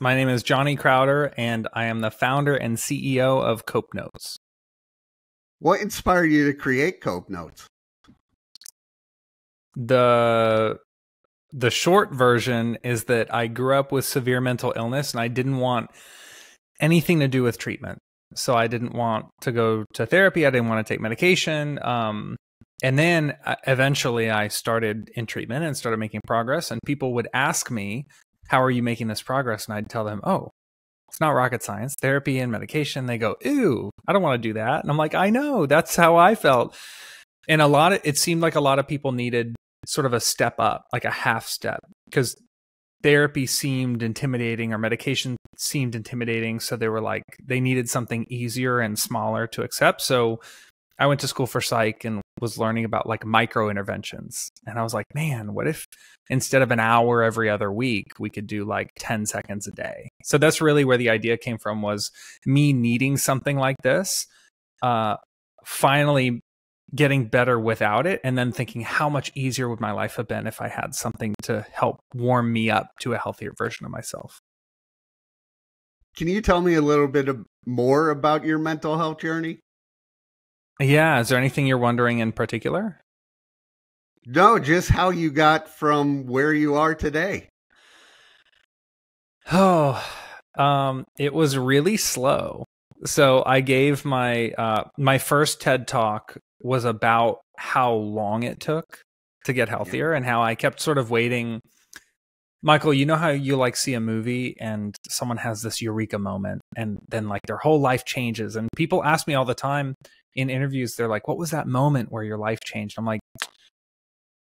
My name is Johnny Crowder, and I am the founder and CEO of Cope Notes. What inspired you to create Cope Notes? The short version is that I grew up with severe mental illness, and I didn't want anything to do with treatment. So I didn't want to go to therapy. I didn't want to take medication. And then eventually I started in treatment and started making progress. And people would ask me, how are you making this progress? And I'd tell them, oh, it's not rocket science, therapy and medication. They go, ew, I don't want to do that. And I'm like, I know, that's how I felt. And it seemed like a lot of people needed sort of a step up, like a half step, because therapy seemed intimidating or medication seemed intimidating. So they needed something easier and smaller to accept. So I went to school for psych and was learning about like micro interventions. And I was like, man, what if instead of an hour every other week, we could do like 10 seconds a day? So that's really where the idea came from, was me needing something like this, finally getting better without it, and then thinking how much easier would my life have been if I had something to help warm me up to a healthier version of myself. Can you tell me a little bit more about your mental health journey? Yeah. Is there anything you're wondering in particular? No, just how you got from where you are today. Oh, it was really slow. So I gave my first TED Talk was about how long it took to get healthier and how I kept sort of waiting. Michael, you know how you like see a movie and someone has this eureka moment and then like their whole life changes, and people ask me all the time in interviews, they're like, what was that moment where your life changed? I'm like,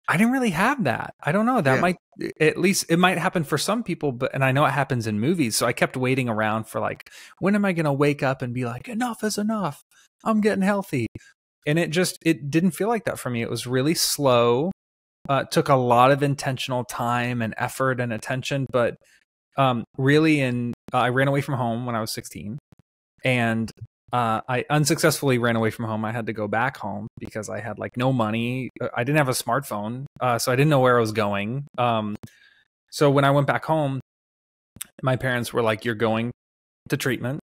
I didn't really have that. I don't know. That might, at least it might happen for some people, and I know it happens in movies. So I kept waiting around for like, when am I going to wake up and be like, enough is enough, I'm getting healthy. And it didn't feel like that for me. It was really slow. It took a lot of intentional time and effort and attention, but really I ran away from home when I was 16, and I unsuccessfully ran away from home. I had to go back home because I had like no money. I didn't have a smartphone, so I didn't know where I was going. So when I went back home, my parents were like, you're going to treatment.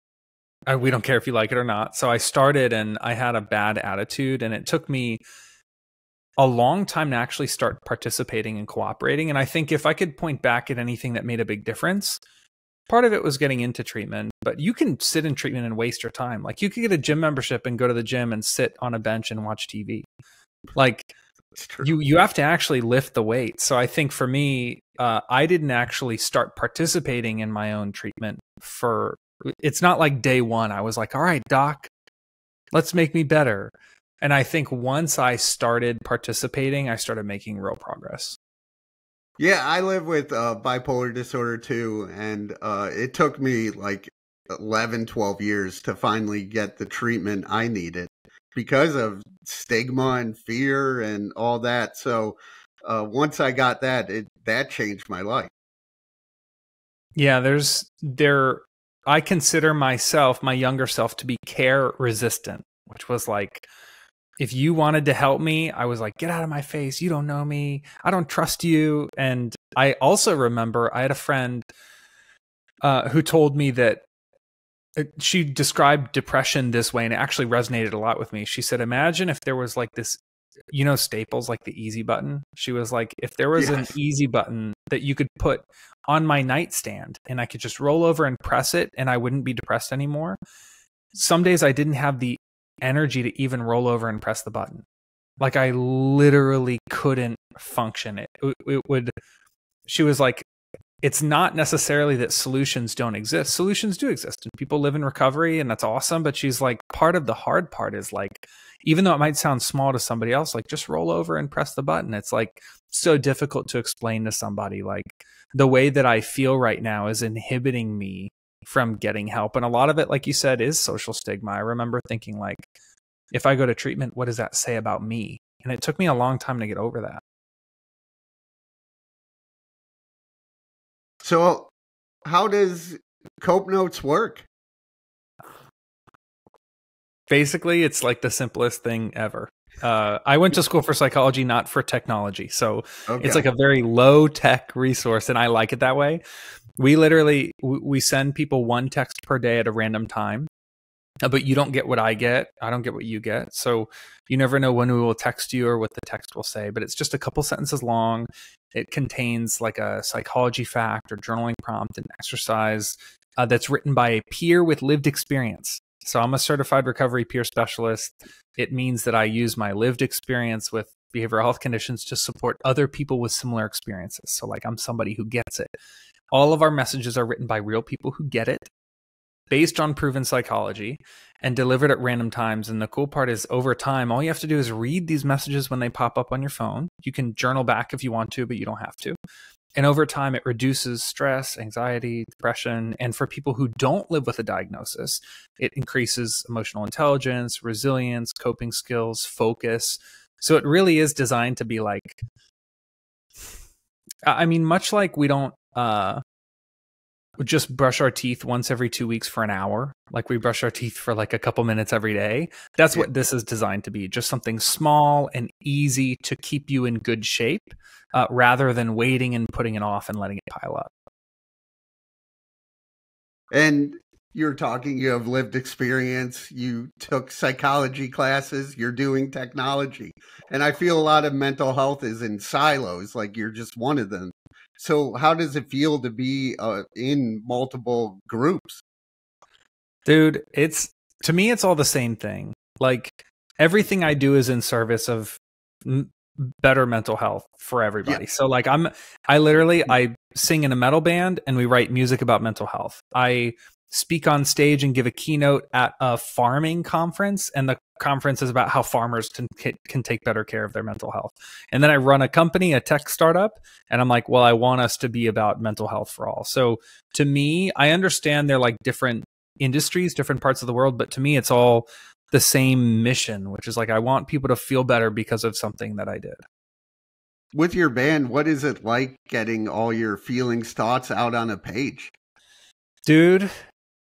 We don't care if you like it or not. So I started, and I had a bad attitude, and it took me a long time to actually start participating and cooperating. And I think if I could point back at anything that made a big difference, part of it was getting into treatment. But you can sit in treatment and waste your time. Like, you could get a gym membership and go to the gym and sit on a bench and watch TV. Like, you have to actually lift the weight. So I think for me, I didn't actually start participating in my own treatment it's not like day one I was like, all right, doc, let's make me better. And I think once I started participating, I started making real progress. Yeah, I live with bipolar disorder too. And it took me like 11, 12 years to finally get the treatment I needed because of stigma and fear and all that. So once I got that, that changed my life. Yeah, I consider myself, my younger self, to be care resistant, which was like, if you wanted to help me, I was like, get out of my face. You don't know me. I don't trust you. And I also remember I had a friend who told me that she described depression this way, and it actually resonated a lot with me. She said, imagine if there was like this, Staples, like the easy button. She was like, if there was an easy button that you could put on my nightstand and I could just roll over and press it and I wouldn't be depressed anymore. Some days I didn't have the energy to even roll over and press the button. Like, I literally couldn't function. She was like, it's not necessarily that solutions don't exist. Solutions do exist and people live in recovery, and that's awesome. But she's like, part of the hard part is like, even though it might sound small to somebody else, like just roll over and press the button. It's like so difficult to explain to somebody, like the way that I feel right now is inhibiting me from getting help. And a lot of it, like you said, is social stigma. I remember thinking like, if I go to treatment, what does that say about me? And it took me a long time to get over that. So how does Cope Notes work? Basically, it's like the simplest thing ever. I went to school for psychology, not for technology. So it's like a very low tech resource, and I like it that way. We send people one text per day at a random time. But you don't get what I get. I don't get what you get. So you never know when we will text you or what the text will say. But it's just a couple sentences long. It contains like a psychology fact or journaling prompt and exercise that's written by a peer with lived experience. So I'm a certified recovery peer specialist. It means that I use my lived experience with behavioral health conditions to support other people with similar experiences. So like I'm somebody who gets it. All of our messages are written by real people who get it, based on proven psychology, and delivered at random times. And the cool part is over time, all you have to do is read these messages when they pop up on your phone. You can journal back if you want to, but you don't have to. And over time, it reduces stress, anxiety, depression. And for people who don't live with a diagnosis, it increases emotional intelligence, resilience, coping skills, focus. So it really is designed to be like, I mean, much like we don't, just brush our teeth once every 2 weeks for an hour. Like we brush our teeth for like a couple minutes every day. That's what this is designed to be. Just something small and easy to keep you in good shape, rather than waiting and putting it off and letting it pile up. And you're talking, you have lived experience, you took psychology classes, you're doing technology. And I feel a lot of mental health is in silos, like you're just one of them. So how does it feel to be in multiple groups? Dude, to me, it's all the same thing. Like everything I do is in service of better mental health for everybody. Yeah. So like I sing in a metal band and we write music about mental health. I speak on stage and give a keynote at a farming conference, and the conference is about how farmers can take better care of their mental health. And then I run a company, a tech startup, and I'm like, well, I want us to be about mental health for all. So to me, I understand they're like different industries, different parts of the world, but to me, it's all the same mission, which is like, I want people to feel better because of something that I did. With your band, what is it like getting all your feelings, thoughts out on a page? Dude,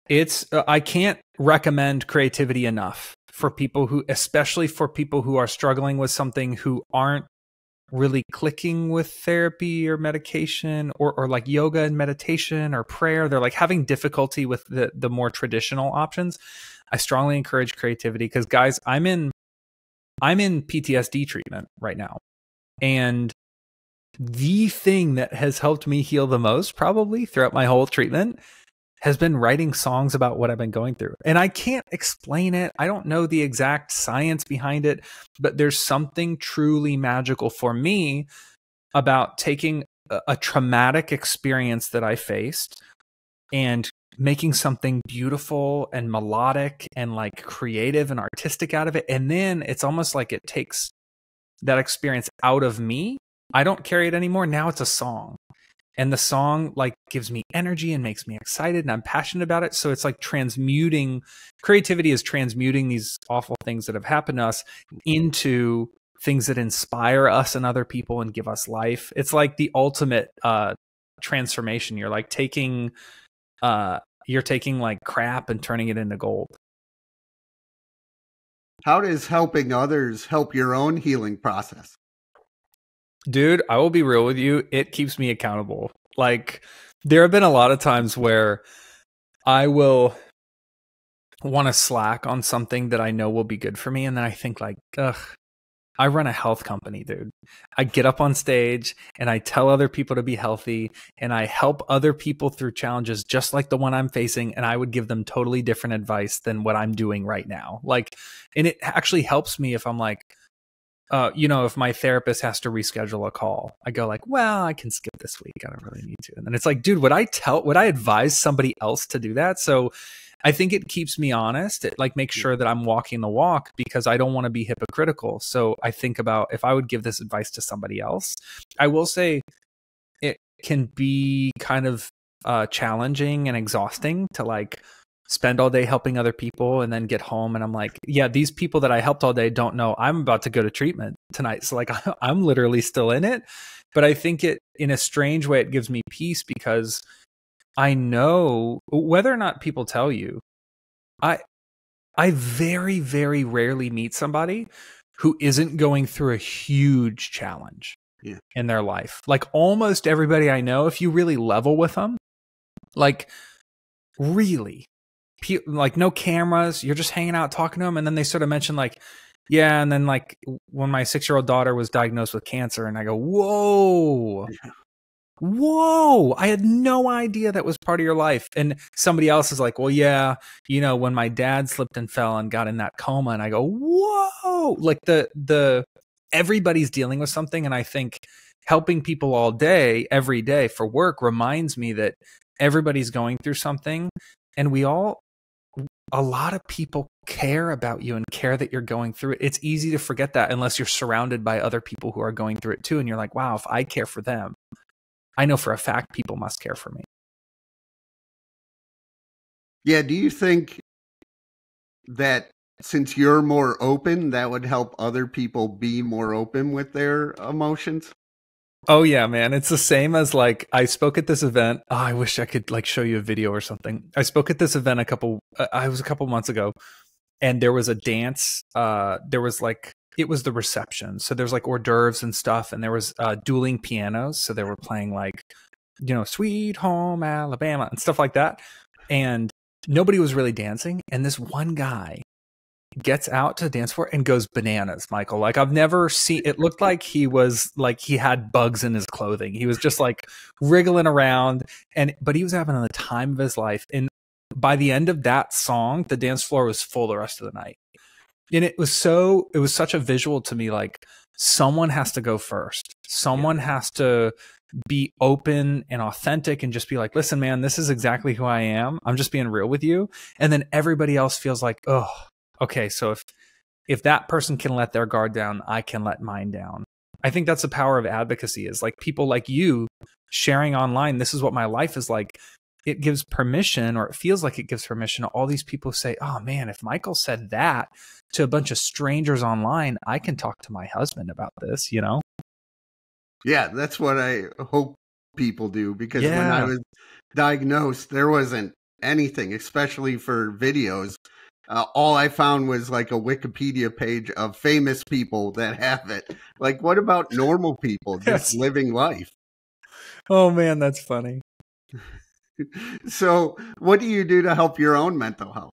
I can't recommend creativity enough for people who, especially for people who are struggling with something, who aren't really clicking with therapy or medication or like yoga and meditation or prayer. They're like having difficulty with the more traditional options. I strongly encourage creativity because, guys, I'm in PTSD treatment right now. And the thing that has helped me heal the most probably throughout my whole treatment has been writing songs about what I've been going through. And I can't explain it. I don't know the exact science behind it, but there's something truly magical for me about taking a traumatic experience that I faced and making something beautiful and melodic and like creative and artistic out of it. And then it's almost like it takes that experience out of me. I don't carry it anymore. Now it's a song. And the song like gives me energy and makes me excited, and I'm passionate about it. So it's like creativity is transmuting these awful things that have happened to us into things that inspire us and other people and give us life. It's like the ultimate transformation. You're like taking like crap and turning it into gold. How does helping others help your own healing process? Dude, I will be real with you. It keeps me accountable. Like there have been a lot of times where I will want to slack on something that I know will be good for me. And then I think like, ugh, I run a health company, dude. I get up on stage and I tell other people to be healthy and I help other people through challenges just like the one I'm facing. And I would give them totally different advice than what I'm doing right now. Like, and it actually helps me if I'm like, if my therapist has to reschedule a call, I go like, well, I can skip this week. I don't really need to. And then it's like, dude, would I advise somebody else to do that? So I think it keeps me honest. It like makes sure that I'm walking the walk because I don't want to be hypocritical. So I think about if I would give this advice to somebody else. I will say it can be kind of challenging and exhausting to like spend all day helping other people and then get home and I'm like, yeah, these people that I helped all day don't know I'm about to go to treatment tonight. So like I'm literally still in it. But I think it, in a strange way, it gives me peace because I know whether or not people tell you, I very, very rarely meet somebody who isn't going through a huge challenge in their life. Like almost everybody I know, if you really level with them, Like, really, like no cameras. You're just hanging out talking to them, and then they sort of mention like, yeah, and then like when my 6-year-old daughter was diagnosed with cancer, and I go, whoa. Whoa, I had no idea that was part of your life. And somebody else is like, well, yeah, you know, when my dad slipped and fell and got in that coma, and I go, whoa, like the everybody's dealing with something. And I think helping people all day, every day for work reminds me that everybody's going through something, and a lot of people care about you and care that you're going through it. It's easy to forget that unless you're surrounded by other people who are going through it too. And you're like, wow, if I care for them, I know for a fact people must care for me. Yeah. Do you think that since you're more open, that would help other people be more open with their emotions? Oh yeah, man. It's the same as like, I spoke at this event. Oh, I wish I could like show you a video or something. I spoke at this event a couple months ago, and there was a dance. There was like, it was the reception. So there's like hors d'oeuvres and stuff. And there was dueling pianos. So they were playing like, you know, Sweet Home Alabama and stuff like that. And nobody was really dancing. And this one guy gets out to the dance floor and goes bananas, Michael. Like, I've never seen, it looked like he was like, he had bugs in his clothing. He was just like wriggling around, but he was having the time of his life. And by the end of that song, the dance floor was full the rest of the night. And it was such a visual to me. Like, someone has to go first. Someone has to be open and authentic and just be like, listen, man, this is exactly who I am. I'm just being real with you. And then everybody else feels like, oh, okay, so if that person can let their guard down, I can let mine down. I think that's the power of advocacy, is like people like you sharing online, this is what my life is like. It gives permission, or it feels like it gives permission to all these people who say, oh man, if Michael said that to a bunch of strangers online, I can talk to my husband about this, you know? Yeah, that's what I hope people do, because when I was diagnosed, there wasn't anything, especially for videos. All I found was like a Wikipedia page of famous people that have it. Like, what about normal people just living life? Oh man, that's funny. So what do you do to help your own mental health?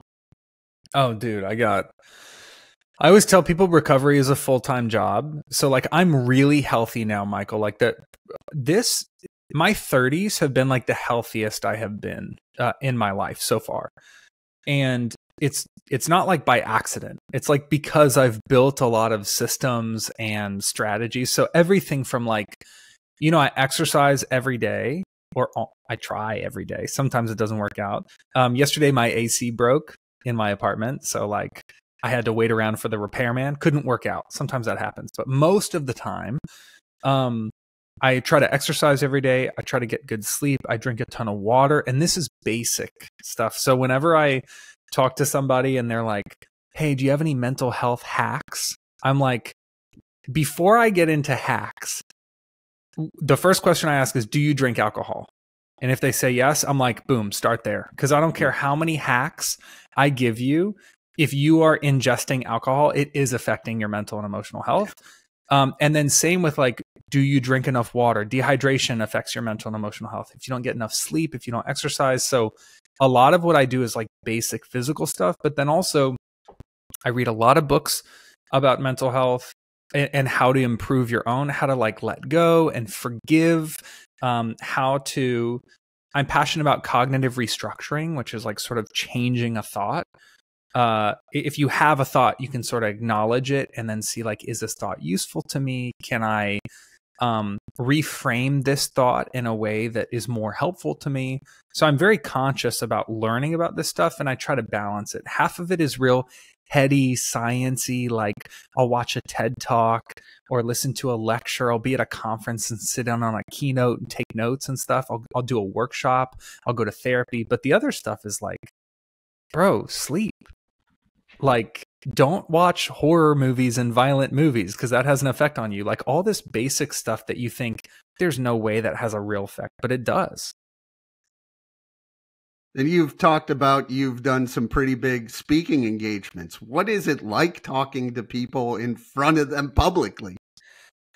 Oh, dude, I always tell people recovery is a full-time job. So like, I'm really healthy now, Michael. Like my 30s have been like the healthiest I have been in my life so far. And it's not like by accident. It's like because I've built a lot of systems and strategies. So everything from like, you know, I exercise every day, or I try every day. Sometimes it doesn't work out. Yesterday, my AC broke in my apartment. So like, I had to wait around for the repairman. Couldn't work out. Sometimes that happens. But most of the time, I try to exercise every day. I try to get good sleep. I drink a ton of water. And this is basic stuff. So whenever I talk to somebody and they're like, hey, do you have any mental health hacks? I'm like, before I get into hacks, the first question I ask is, do you drink alcohol? And if they say yes, I'm like, boom, start there. Because I don't care how many hacks I give you. If you are ingesting alcohol, it is affecting your mental and emotional health. And then same with like, do you drink enough water? Dehydration affects your mental and emotional health. If you don't get enough sleep, if you don't exercise. So a lot of what I do is like basic physical stuff, but then also I read a lot of books about mental health and how to improve your own, how to like let go and forgive, I'm passionate about cognitive restructuring, which is like sort of changing a thought. If you have a thought, you can sort of acknowledge it and then see like, is this thought useful to me? Can I reframe this thought in a way that is more helpful to me? So I'm very conscious about learning about this stuff, and I try to balance it. Half of it is real heady, science-y, like I'll watch a TED talk or listen to a lecture. I'll be at a conference and sit down on a keynote and take notes and stuff. I'll do a workshop. I'll go to therapy. But the other stuff is like, bro, sleep. Like, don't watch horror movies and violent movies, because that has an effect on you. Like all this basic stuff that you think there's no way that has a real effect, but it does. And you've talked about, you've done some pretty big speaking engagements. What is it like talking to people in front of them publicly?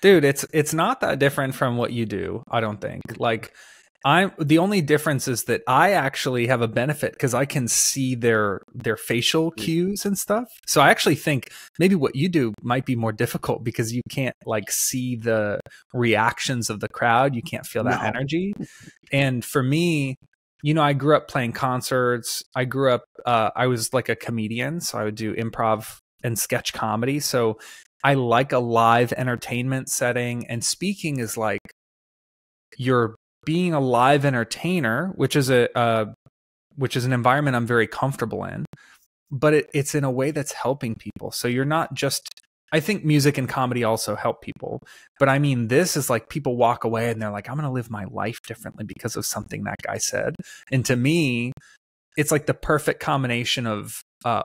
Dude, it's not that different from what you do, I don't think. Like, The only difference is that I actually have a benefit because I can see their facial cues and stuff. So I actually think maybe what you do might be more difficult because you can't like see the reactions of the crowd. You can't feel that energy. And for me, you know, I grew up playing concerts. I grew up, I was like a comedian, so I would do improv and sketch comedy. So I like a live entertainment setting, and speaking is like you're being a live entertainer, which is an environment I'm very comfortable in, but it's in a way that's helping people. So you're not just, I think music and comedy also help people, but I mean, this is like people walk away and they're like, I'm going to live my life differently because of something that guy said. And to me, it's like the perfect combination of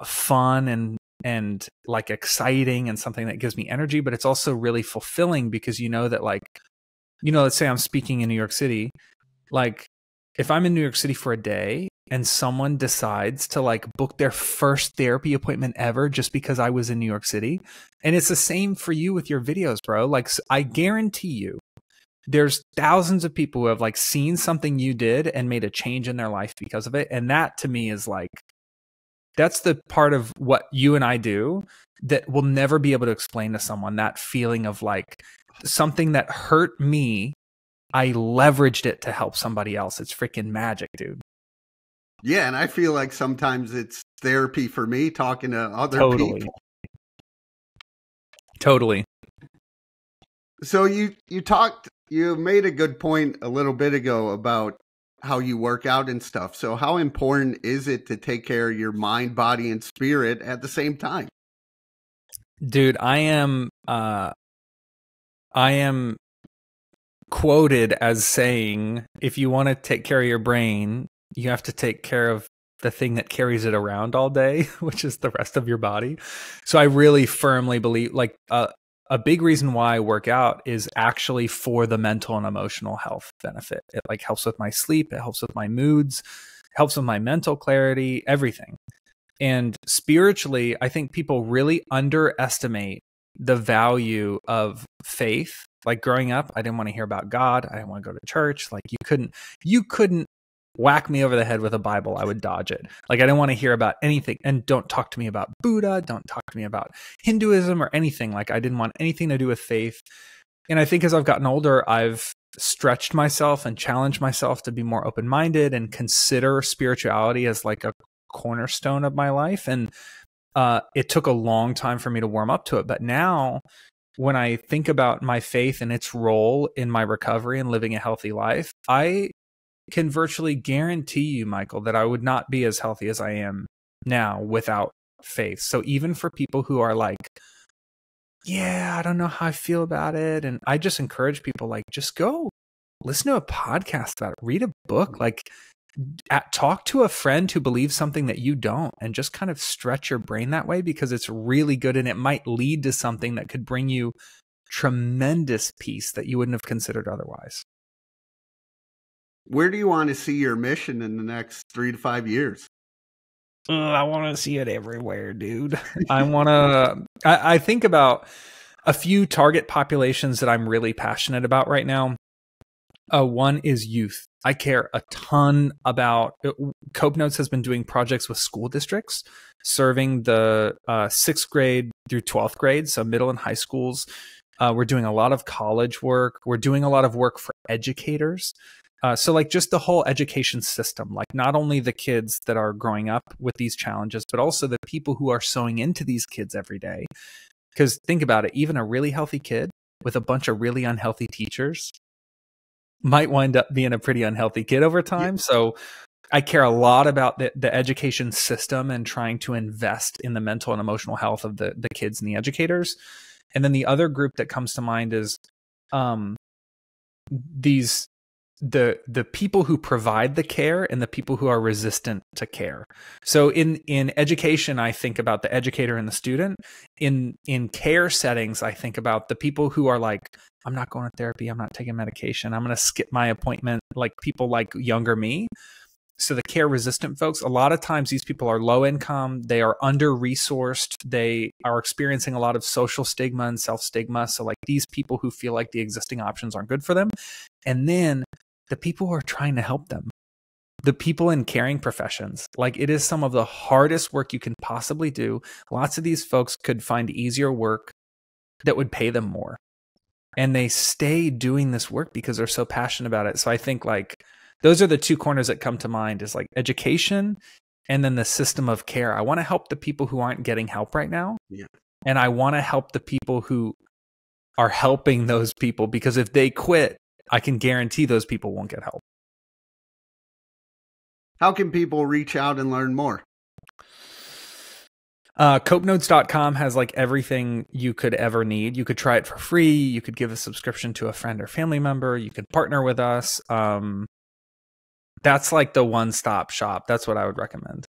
fun and like exciting and something that gives me energy, but it's also really fulfilling because you know that like, you know, let's say I'm speaking in New York City, like if I'm in New York City for a day and someone decides to like book their first therapy appointment ever just because I was in New York City, and it's the same for you with your videos, bro. Like I guarantee you there's thousands of people who have like seen something you did and made a change in their life because of it. And that to me is like, that's the part of what you and I do that will never be able to explain to someone, that feeling of like something that hurt me, I leveraged it to help somebody else. It's freaking magic, dude. Yeah, and I feel like sometimes it's therapy for me talking to other people. Totally. So you made a good point a little bit ago about how you work out and stuff. So how important is it to take care of your mind, body, and spirit at the same time? Dude, I am quoted as saying, if you want to take care of your brain, you have to take care of the thing that carries it around all day, which is the rest of your body. So I really firmly believe like a big reason why I work out is actually for the mental and emotional health benefit. It like helps with my sleep. It helps with my moods, helps with my mental clarity, everything. And spiritually, I think people really underestimate the value of faith. Like growing up, I didn't want to hear about God. I didn't want to go to church. Like you couldn't whack me over the head with a Bible. I would dodge it. Like I didn't want to hear about anything. And don't talk to me about Buddha. Don't talk to me about Hinduism or anything. Like I didn't want anything to do with faith. And I think as I've gotten older, I've stretched myself and challenged myself to be more open-minded and consider spirituality as like a cornerstone of my life. And it took a long time for me to warm up to it. But now when I think about my faith and its role in my recovery and living a healthy life, I can virtually guarantee you, Michael, that I would not be as healthy as I am now without faith. So even for people who are like, yeah, I don't know how I feel about it. And I just encourage people like, just go listen to a podcast about it, read a book, like talk to a friend who believes something that you don't, and just kind of stretch your brain that way because it's really good. And it might lead to something that could bring you tremendous peace that you wouldn't have considered otherwise. Where do you want to see your mission in the next 3 to 5 years? I want to see it everywhere, dude. I think about a few target populations that I'm really passionate about right now. One is youth. I care a ton about, Cope Notes has been doing projects with school districts, serving the 6th grade through 12th grade, so middle and high schools. We're doing a lot of college work. We're doing a lot of work for educators. So like just the whole education system, like not only the kids that are growing up with these challenges, but also the people who are sewing into these kids every day. Because think about it, even a really healthy kid with a bunch of really unhealthy teachers might wind up being a pretty unhealthy kid over time. Yeah. So I care a lot about the education system and trying to invest in the mental and emotional health of the kids and the educators. And then the other group that comes to mind is the people who provide the care and the people who are resistant to care. So in education, I think about the educator and the student. In care settings, I think about the people who are like, I'm not going to therapy, I'm not taking medication, I'm going to skip my appointment, like people like younger me. So the care resistant folks, a lot of times these people are low income, they are under-resourced, they are experiencing a lot of social stigma and self-stigma. So like these people who feel like the existing options aren't good for them. And then the people who are trying to help them, the people in caring professions. Like, it is some of the hardest work you can possibly do. Lots of these folks could find easier work that would pay them more. And they stay doing this work because they're so passionate about it. So I think like those are the two corners that come to mind, is like education and then the system of care. I want to help the people who aren't getting help right now. Yeah. And I want to help the people who are helping those people, because if they quit, I can guarantee those people won't get help. How can people reach out and learn more? Copenotes.com has like everything you could ever need. You could try it for free. You could give a subscription to a friend or family member. You could partner with us. That's like the one-stop shop. That's what I would recommend.